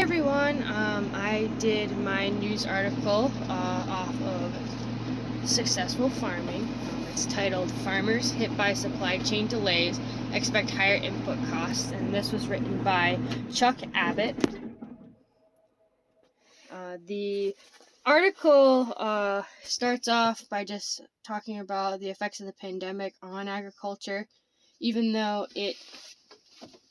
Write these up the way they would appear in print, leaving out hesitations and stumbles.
everyone, I did my news article off of successful farming. It's titled "Farmers Hit by Supply Chain Delays Expect Higher Input Costs," and this was written by Chuck Abbott. The article starts off by just talking about the effects of the pandemic on agriculture. Even though it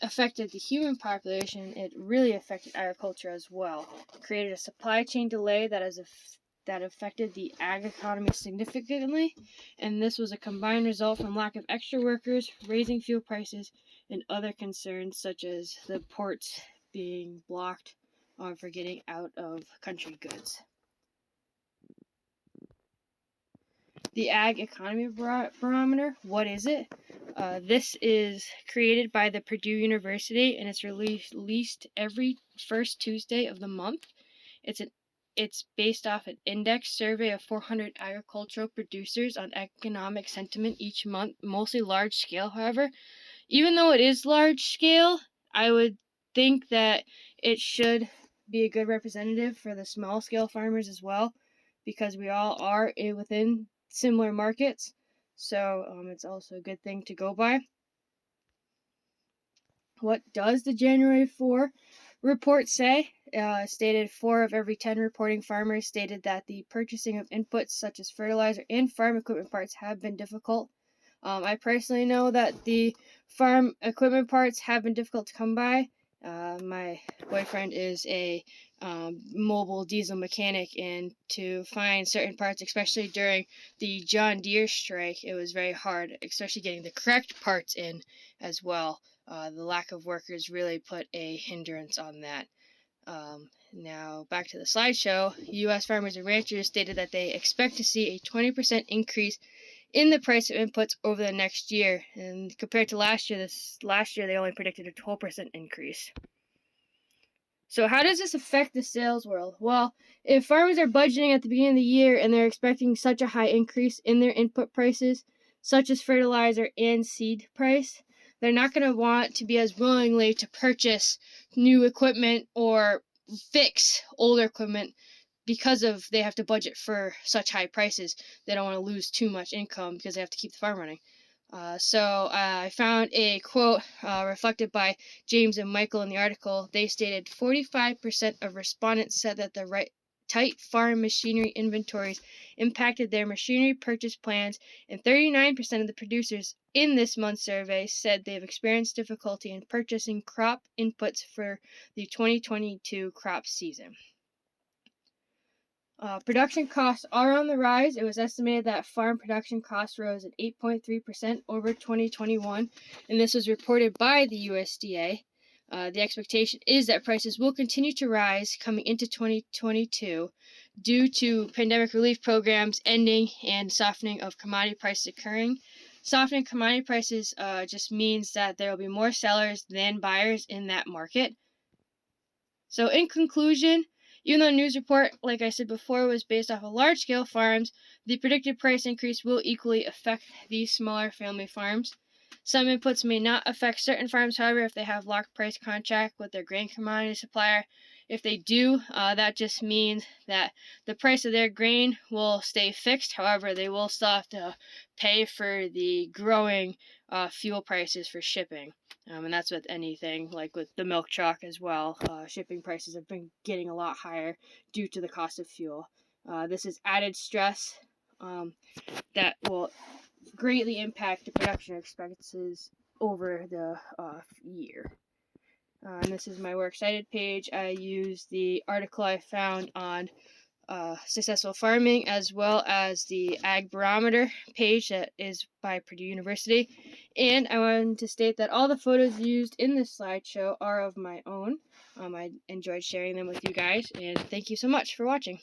affected the human population, it really affected agriculture as well. It created a supply chain delay that affected the ag economy significantly, and this was a combined result from lack of extra workers, raising fuel prices, and other concerns such as the ports being blocked for getting out of country goods. The Ag Economy Barometer, what is it? This is created by the Purdue University, and it's released every first Tuesday of the month. It's based off an index survey of 400 agricultural producers on economic sentiment each month, mostly large scale, however. Even though it is large scale, I would think that it should be a good representative for the small scale farmers as well, because we all are within similar markets, so it's also a good thing to go by. What does the January 4 report say? Stated 4 of every 10 reporting farmers stated that the purchasing of inputs such as fertilizer and farm equipment parts have been difficult. I personally know that the farm equipment parts have been difficult to come by. My boyfriend is a mobile diesel mechanic, and to find certain parts, especially during the John Deere strike, it was very hard, especially getting the correct parts in as well. The lack of workers really put a hindrance on that. Now back to the slideshow. U.S. farmers and ranchers stated that they expect to see a 20% increase in the price of inputs over the next year, and compared to last year they only predicted a 12% increase. So how does this affect the sales world? Well, if farmers are budgeting at the beginning of the year and they're expecting such a high increase in their input prices, such as fertilizer and seed price, they're not going to want to be as willingly to purchase new equipment or fix older equipment because of they have to budget for such high prices. They don't want to lose too much income because they have to keep the farm running. So I found a quote reflected by James and Michael in the article. They stated 45% of respondents said that the tight farm machinery inventories impacted their machinery purchase plans, and 39% of the producers in this month's survey said they've experienced difficulty in purchasing crop inputs for the 2022 crop season. Production costs are on the rise. It was estimated that farm production costs rose at 8.3% over 2021, and this was reported by the USDA. The expectation is that prices will continue to rise coming into 2022 due to pandemic relief programs ending and softening of commodity prices occurring. Softening commodity prices just means that there will be more sellers than buyers in that market. So in conclusion, even though the news report, like I said before, was based off of large-scale farms, the predicted price increase will equally affect these smaller family farms. Some inputs may not affect certain farms, however, if they have locked price contract with their grain commodity supplier. If they do, that just means that the price of their grain will stay fixed. However, they will still have to pay for the growing fuel prices for shipping. And that's with anything, like with the milk truck as well. Shipping prices have been getting a lot higher due to the cost of fuel. This is added stress that will greatly impact the production expenses over the year. And this is my We're Excited page. I use the article I found on successful farming, as well as the Ag Barometer page that is by Purdue University. And I wanted to state that all the photos used in this slideshow are of my own. I enjoyed sharing them with you guys, and thank you so much for watching.